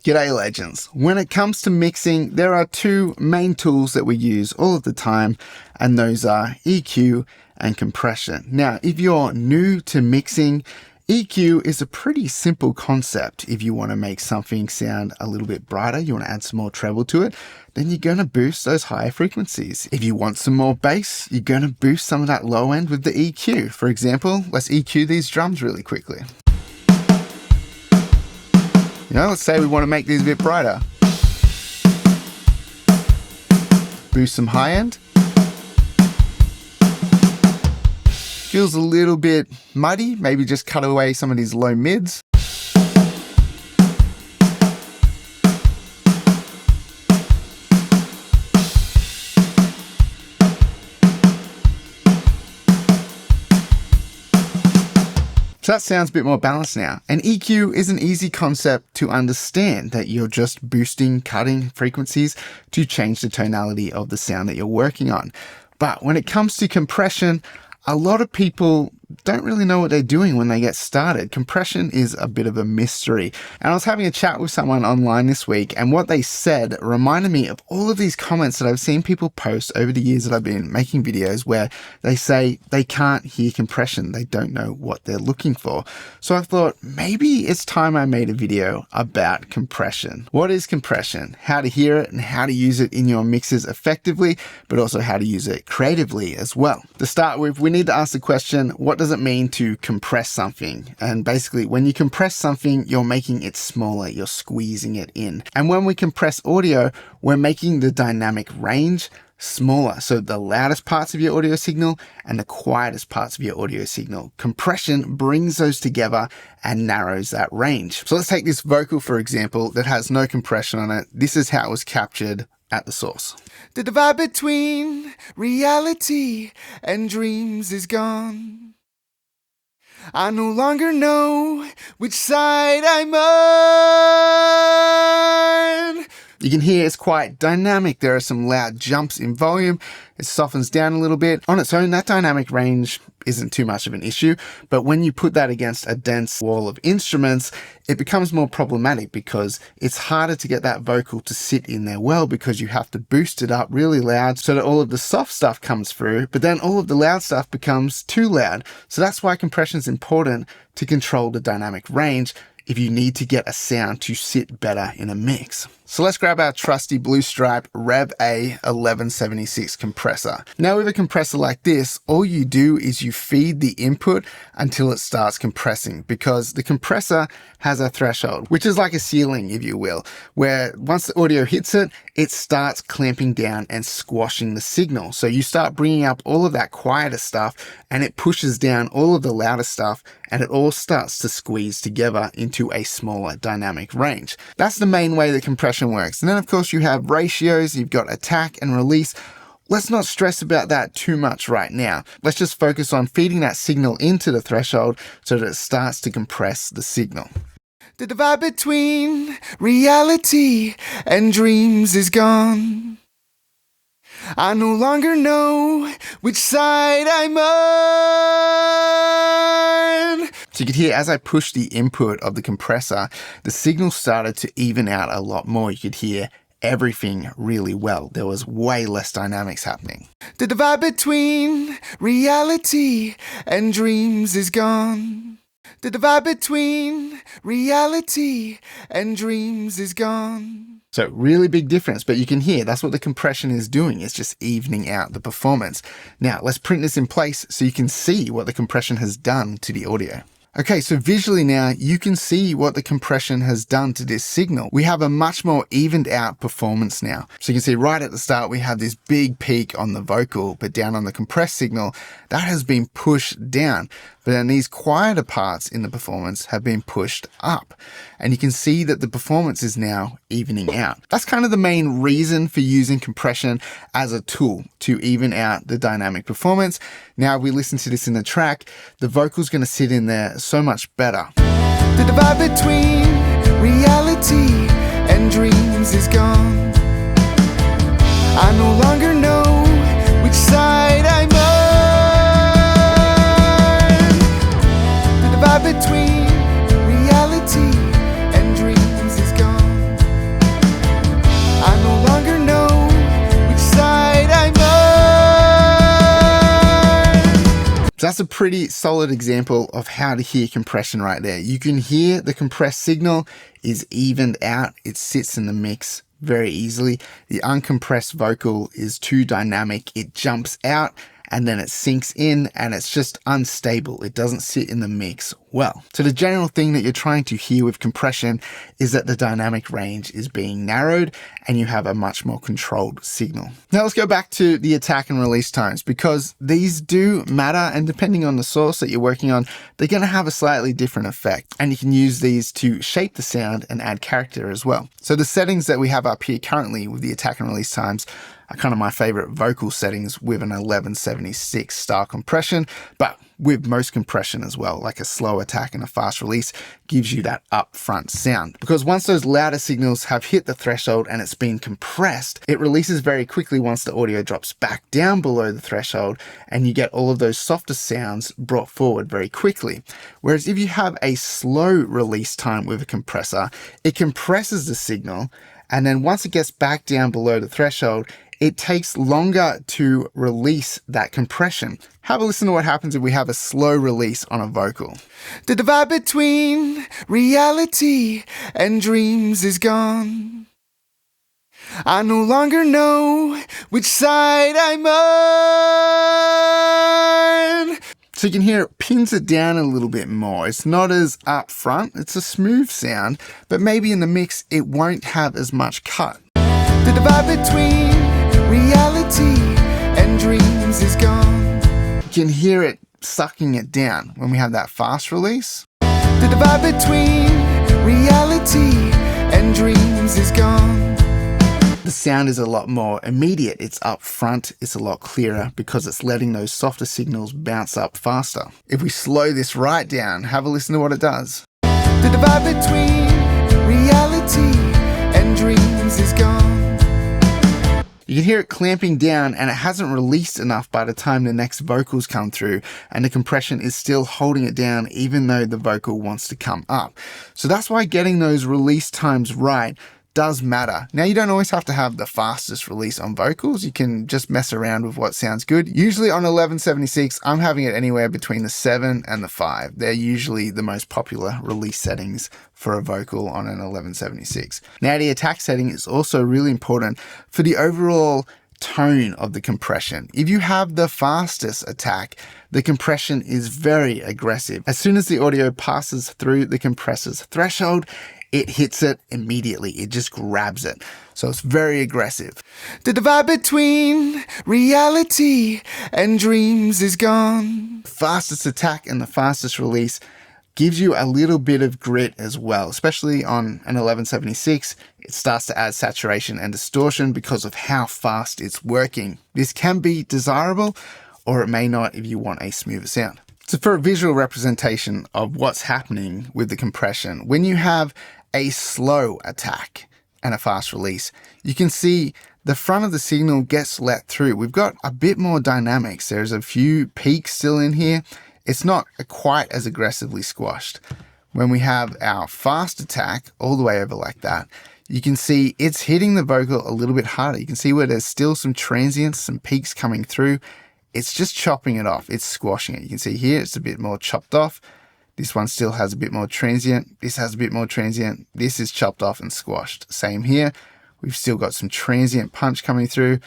G'day legends. When it comes to mixing, there are two main tools that we use all of the time, and those are EQ and compression. Now, if you're new to mixing, EQ is a pretty simple concept. If you want to make something sound a little bit brighter, you want to add some more treble to it, then you're going to boost those higher frequencies. If you want some more bass, you're going to boost some of that low end with the EQ. For example, let's EQ these drums really quickly. Let's say we want to make these a bit brighter. Boost some high end. Feels a little bit muddy, maybe just cut away some of these low mids. So that sounds a bit more balanced now. And EQ is an easy concept to understand, that you're just boosting, cutting frequencies to change the tonality of the sound that you're working on. But when it comes to compression, a lot of people don't really know what they're doing when they get started. Compression is a bit of a mystery. And I was having a chat with someone online this week, and what they said reminded me of all of these comments that I've seen people post over the years that I've been making videos, where they say they can't hear compression. They don't know what they're looking for. So I thought maybe it's time I made a video about compression. What is compression? How to hear it and how to use it in your mixes effectively, but also how to use it creatively as well. To start with, we need to ask the question, what does it mean to compress something? And basically, when you compress something, you're making it smaller, you're squeezing it in. And when we compress audio, we're making the dynamic range smaller. So the loudest parts of your audio signal and the quietest parts of your audio signal. Compression brings those together and narrows that range. So let's take this vocal, for example, that has no compression on it. This is how it was captured at the source. The divide between reality and dreams is gone. I no longer know which side I'm on. You can hear it's quite dynamic. There are some loud jumps in volume. It softens down a little bit. On its own, that dynamic range isn't too much of an issue, but when you put that against a dense wall of instruments, it becomes more problematic because it's harder to get that vocal to sit in there well, because you have to boost it up really loud so that all of the soft stuff comes through, but then all of the loud stuff becomes too loud. So that's why compression is important, to control the dynamic range if you need to get a sound to sit better in a mix. So let's grab our trusty Blue Stripe Rev A 1176 compressor. Now with a compressor like this, all you do is you feed the input until it starts compressing, because the compressor has a threshold, which is like a ceiling, if you will, where once the audio hits it, it starts clamping down and squashing the signal. So you start bringing up all of that quieter stuff and it pushes down all of the louder stuff, and it all starts to squeeze together into a smaller dynamic range. That's the main way that compression works. And then of course you have ratios, you've got attack and release. Let's not stress about that too much right now. Let's just focus on feeding that signal into the threshold so that it starts to compress the signal. The divide between reality and dreams is gone. I no longer know which side I'm on. So you could hear as I pushed the input of the compressor, the signal started to even out a lot more. You could hear everything really well. There was way less dynamics happening. The divide between reality and dreams is gone. The divide between reality and dreams is gone. So really big difference, but you can hear that's what the compression is doing. It's just evening out the performance. Now let's print this in place so you can see what the compression has done to the audio. Okay, so visually now you can see what the compression has done to this signal. We have a much more evened out performance now. So you can see right at the start we have this big peak on the vocal, but down on the compressed signal, that has been pushed down. But then these quieter parts in the performance have been pushed up. And you can see that the performance is now evening out. That's kind of the main reason for using compression as a tool, to even out the dynamic performance. Now if we listen to this in the track, the vocal's going to sit in there so much better. The divide between reality and dreams is gone. I no longer know which side I'm on. The divide between reality and dreams is gone. So that's a pretty solid example of how to hear compression right there. You can hear the compressed signal is evened out. It sits in the mix very easily. The uncompressed vocal is too dynamic. It jumps out and then it sinks in and it's just unstable. It doesn't sit in the mix well. So the general thing that you're trying to hear with compression is that the dynamic range is being narrowed and you have a much more controlled signal. Now let's go back to the attack and release times, because these do matter, and depending on the source that you're working on, they're going to have a slightly different effect. And you can use these to shape the sound and add character as well. So the settings that we have up here currently with the attack and release times are kind of my favorite vocal settings with an 1176 style compression, but with most compression as well, like a slow attack and a fast release gives you that upfront sound. Because once those louder signals have hit the threshold and it's been compressed, it releases very quickly once the audio drops back down below the threshold, and you get all of those softer sounds brought forward very quickly. Whereas if you have a slow release time with a compressor, it compresses the signal, and then once it gets back down below the threshold, it takes longer to release that compression. Have a listen to what happens if we have a slow release on a vocal. The divide between reality and dreams is gone. I no longer know which side I'm on. So you can hear it pins it down a little bit more. It's not as upfront, it's a smooth sound, but maybe in the mix it won't have as much cut. The divide between reality and dreams is gone. You can hear it sucking it down when we have that fast release. The divide between reality and dreams is gone. The sound is a lot more immediate. It's up front, it's a lot clearer because it's letting those softer signals bounce up faster. If we slow this right down, have a listen to what it does. The divide between reality and dreams is gone. You can hear it clamping down and it hasn't released enough by the time the next vocals come through, and the compression is still holding it down even though the vocal wants to come up. So that's why getting those release times right does matter. Now, you don't always have to have the fastest release on vocals. You can just mess around with what sounds good. Usually on 1176, I'm having it anywhere between the 7 and the 5. They're usually the most popular release settings for a vocal on an 1176. Now, the attack setting is also really important for the overall tone of the compression. If you have the fastest attack, the compression is very aggressive. As soon as the audio passes through the compressor's threshold, it hits it immediately. It just grabs it. So it's very aggressive. The divide between reality and dreams is gone. The fastest attack and the fastest release gives you a little bit of grit as well, especially on an 1176. It starts to add saturation and distortion because of how fast it's working. This can be desirable, or it may not if you want a smoother sound. So for a visual representation of what's happening with the compression, when you have a slow attack and a fast release, you can see the front of the signal gets let through. We've got a bit more dynamics. There's a few peaks still in here. It's not quite as aggressively squashed. When we have our fast attack all the way over like that, you can see it's hitting the vocal a little bit harder. You can see where there's still some transients, some peaks coming through. It's just chopping it off. It's squashing it. You can see here it's a bit more chopped off. This one still has a bit more transient. This has a bit more transient. This is chopped off and squashed. Same here. We've still got some transient punch coming through.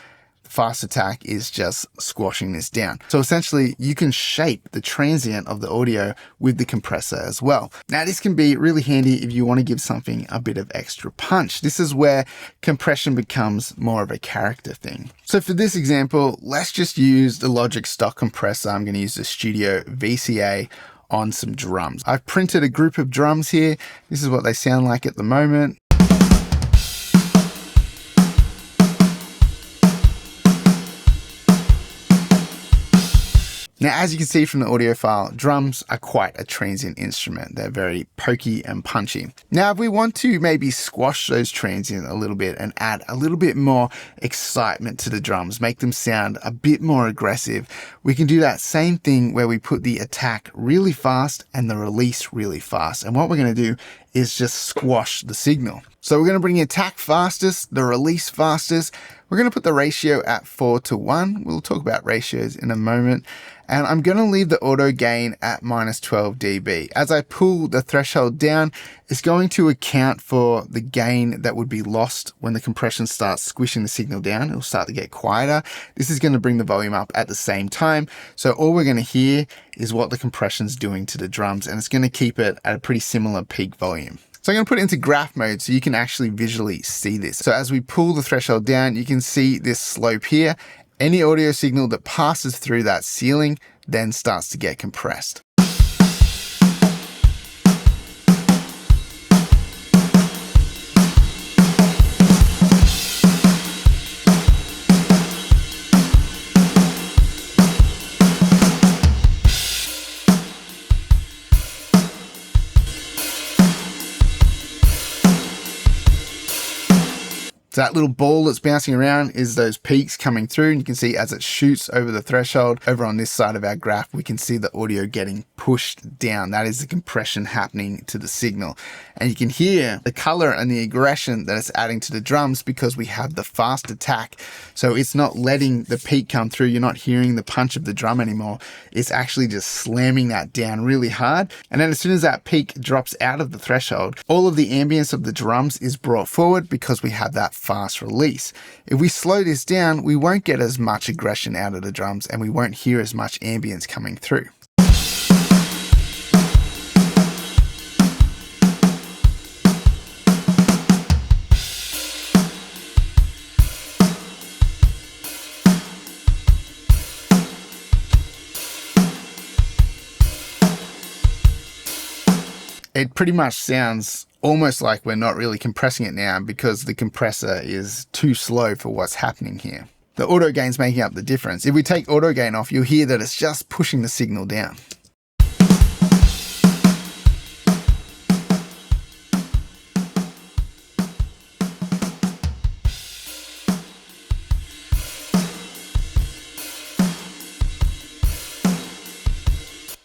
The fast attack is just squashing this down. So essentially, you can shape the transient of the audio with the compressor as well. Now, this can be really handy if you want to give something a bit of extra punch. This is where compression becomes more of a character thing. So for this example, let's just use the Logic stock compressor. I'm going to use the Studio VCA on some drums. I've printed a group of drums here. This is what they sound like at the moment. Now, as you can see from the audio file, drums are quite a transient instrument. They're very pokey and punchy. Now, if we want to maybe squash those transient a little bit and add a little bit more excitement to the drums, make them sound a bit more aggressive, we can do that same thing where we put the attack really fast and the release really fast. And what we're going to do is just squash the signal. So we're going to bring the attack fastest, the release fastest. We're going to put the ratio at 4:1. We'll talk about ratios in a moment. And I'm going to leave the auto gain at -12 dB. As I pull the threshold down, it's going to account for the gain that would be lost when the compression starts squishing the signal down. It'll start to get quieter. This is going to bring the volume up at the same time. So all we're going to hear is what the compression's doing to the drums, and it's going to keep it at a pretty similar peak volume. So I'm going to put it into graph mode so you can actually visually see this. So as we pull the threshold down, you can see this slope here. Any audio signal that passes through that ceiling then starts to get compressed. So that little ball that's bouncing around is those peaks coming through, and you can see as it shoots over the threshold, over on this side of our graph, we can see the audio getting pushed down. That is the compression happening to the signal. And you can hear the color and the aggression that it's adding to the drums because we have the fast attack. So it's not letting the peak come through. You're not hearing the punch of the drum anymore. It's actually just slamming that down really hard. And then as soon as that peak drops out of the threshold, all of the ambience of the drums is brought forward because we have that fast release. If we slow this down, we won't get as much aggression out of the drums and we won't hear as much ambience coming through. It pretty much sounds almost like we're not really compressing it now because the compressor is too slow for what's happening here. The auto gain's making up the difference. If we take auto gain off, you'll hear that it's just pushing the signal down.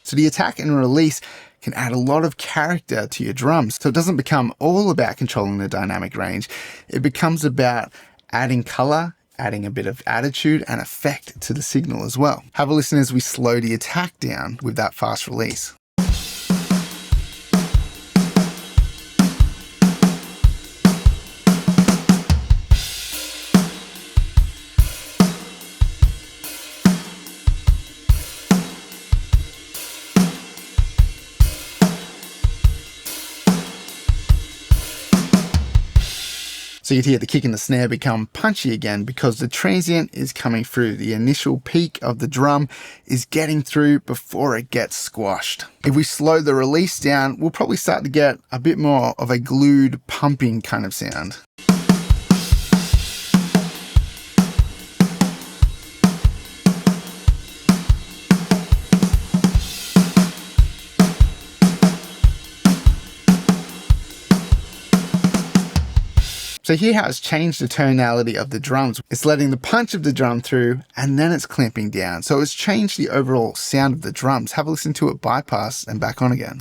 So the attack and release can add a lot of character to your drums. So it doesn't become all about controlling the dynamic range. It becomes about adding color, adding a bit of attitude and effect to the signal as well. Have a listen as we slow the attack down with that fast release. So you can hear the kick and the snare become punchy again because the transient is coming through. The initial peak of the drum is getting through before it gets squashed. If we slow the release down, we'll probably start to get a bit more of a glued pumping kind of sound. So here how it's changed the tonality of the drums. It's letting the punch of the drum through and then it's clamping down. So it's changed the overall sound of the drums. Have a listen to it bypass and back on again.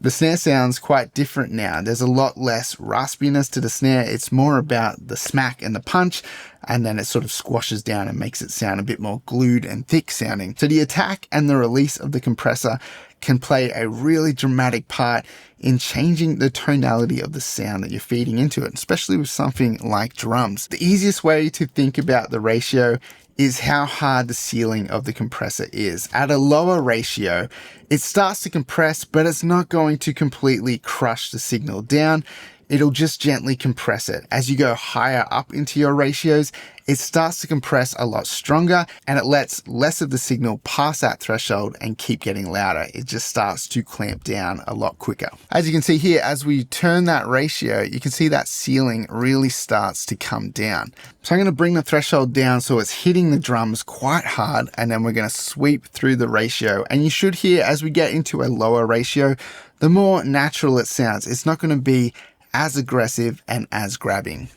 The snare sounds quite different now. There's a lot less raspiness to the snare. It's more about the smack and the punch, and then it sort of squashes down and makes it sound a bit more glued and thick sounding. So the attack and the release of the compressor can play a really dramatic part in changing the tonality of the sound that you're feeding into it, especially with something like drums. The easiest way to think about the ratio is how hard the ceiling of the compressor is. At a lower ratio, it starts to compress, but it's not going to completely crush the signal down. It'll just gently compress it. As you go higher up into your ratios, it starts to compress a lot stronger and it lets less of the signal pass that threshold and keep getting louder. It just starts to clamp down a lot quicker. As you can see here, as we turn that ratio, you can see that ceiling really starts to come down. So I'm going to bring the threshold down so it's hitting the drums quite hard, and then we're going to sweep through the ratio. And you should hear as we get into a lower ratio, the more natural it sounds. It's not going to be as aggressive and as grabbing.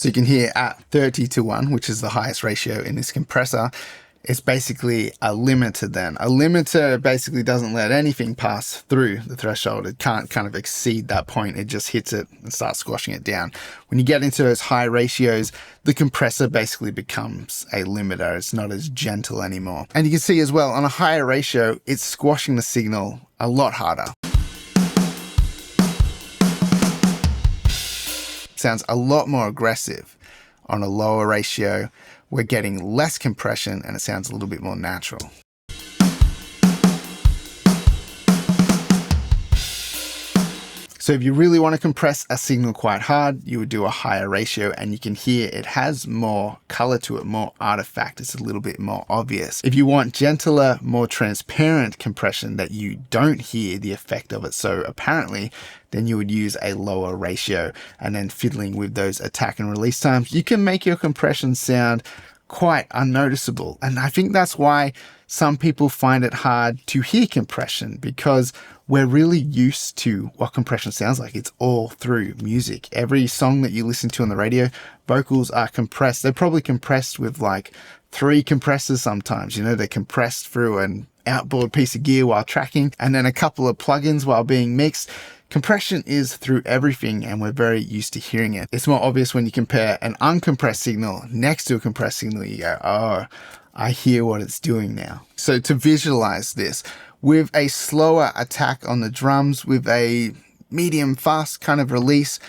So you can hear at 30:1, which is the highest ratio in this compressor, it's basically a limiter then. A limiter basically doesn't let anything pass through the threshold. It can't kind of exceed that point. It just hits it and starts squashing it down. When you get into those high ratios, the compressor basically becomes a limiter. It's not as gentle anymore. And you can see as well, on a higher ratio, it's squashing the signal a lot harder. Sounds a lot more aggressive. On a lower ratio, we're getting less compression and it sounds a little bit more natural. So if you really want to compress a signal quite hard, you would do a higher ratio, and you can hear it has more color to it, more artifact. It's a little bit more obvious. If you want gentler, more transparent compression that you don't hear the effect of it so apparently, then you would use a lower ratio, and then fiddling with those attack and release times, you can make your compression sound quite unnoticeable. And I think that's why some people find it hard to hear compression, because we're really used to what compression sounds like. It's all through music. Every song that you listen to on the radio, vocals are compressed. They're probably compressed with like 3 compressors sometimes. You know, they're compressed through an outboard piece of gear while tracking, and then a couple of plugins while being mixed. Compression is through everything, and we're very used to hearing it. It's more obvious when you compare an uncompressed signal next to a compressed signal. You go, oh, I hear what it's doing now. So to visualize this, with a slower attack on the drums, with a medium fast kind of release,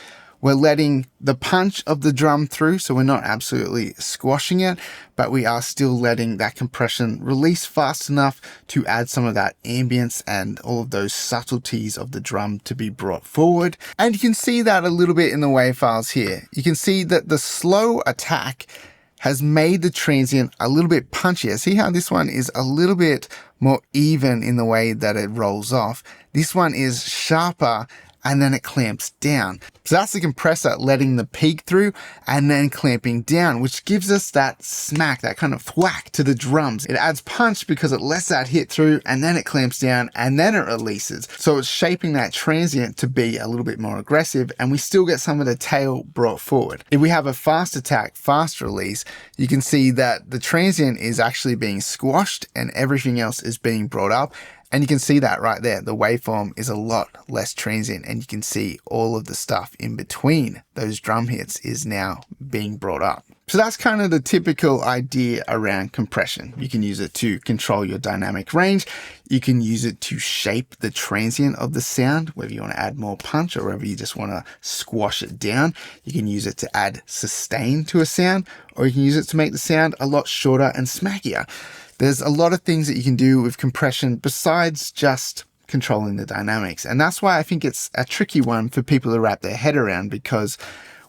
we're letting the punch of the drum through, so we're not absolutely squashing it, but we are still letting that compression release fast enough to add some of that ambience and all of those subtleties of the drum to be brought forward. And you can see that a little bit in the wave files here. You can see that the slow attack has made the transient a little bit punchier. See how this one is a little bit more even in the way that it rolls off. This one is sharper, and then it clamps down. So that's the compressor letting the peak through and then clamping down, which gives us that smack, that kind of thwack to the drums. It adds punch because it lets that hit through, and then it clamps down, and then it releases. So it's shaping that transient to be a little bit more aggressive, and we still get some of the tail brought forward. If we have a fast attack, fast release, you can see that the transient is actually being squashed and everything else is being brought up. And you can see that right there. The waveform is a lot less transient, and you can see all of the stuff in between those drum hits is now being brought up. So that's kind of the typical idea around compression. You can use it to control your dynamic range. You can use it to shape the transient of the sound, whether you want to add more punch or whether you just want to squash it down. You can use it to add sustain to a sound, or you can use it to make the sound a lot shorter and smackier. There's a lot of things that you can do with compression besides just controlling the dynamics. And that's why I think it's a tricky one for people to wrap their head around, because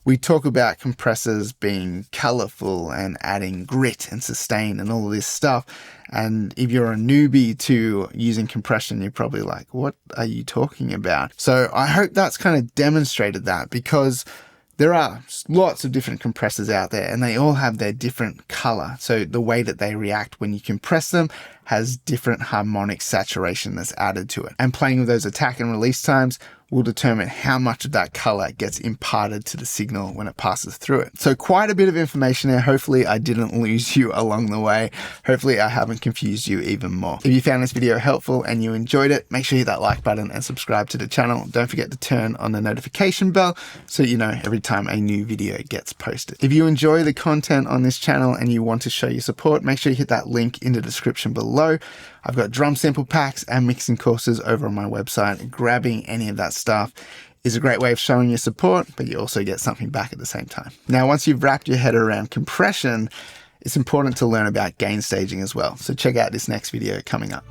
we talk about compressors being colorful and adding grit and sustain and all of this stuff. And if you're a newbie to using compression, you're probably like, what are you talking about? So I hope that's kind of demonstrated that, because there are lots of different compressors out there and they all have their different color. So the way that they react when you compress them has different harmonic saturation that's added to it. And playing with those attack and release times will determine how much of that color gets imparted to the signal when it passes through it. So quite a bit of information there. Hopefully I didn't lose you along the way. Hopefully I haven't confused you even more. If you found this video helpful and you enjoyed it, make sure you hit that like button and subscribe to the channel. Don't forget to turn on the notification bell so you know every time a new video gets posted. If you enjoy the content on this channel and you want to show your support, make sure you hit that link in the description below. I've got drum sample packs and mixing courses over on my website. Grabbing any of that stuff is a great way of showing your support, but you also get something back at the same time. Now, once you've wrapped your head around compression, it's important to learn about gain staging as well. So check out this next video coming up.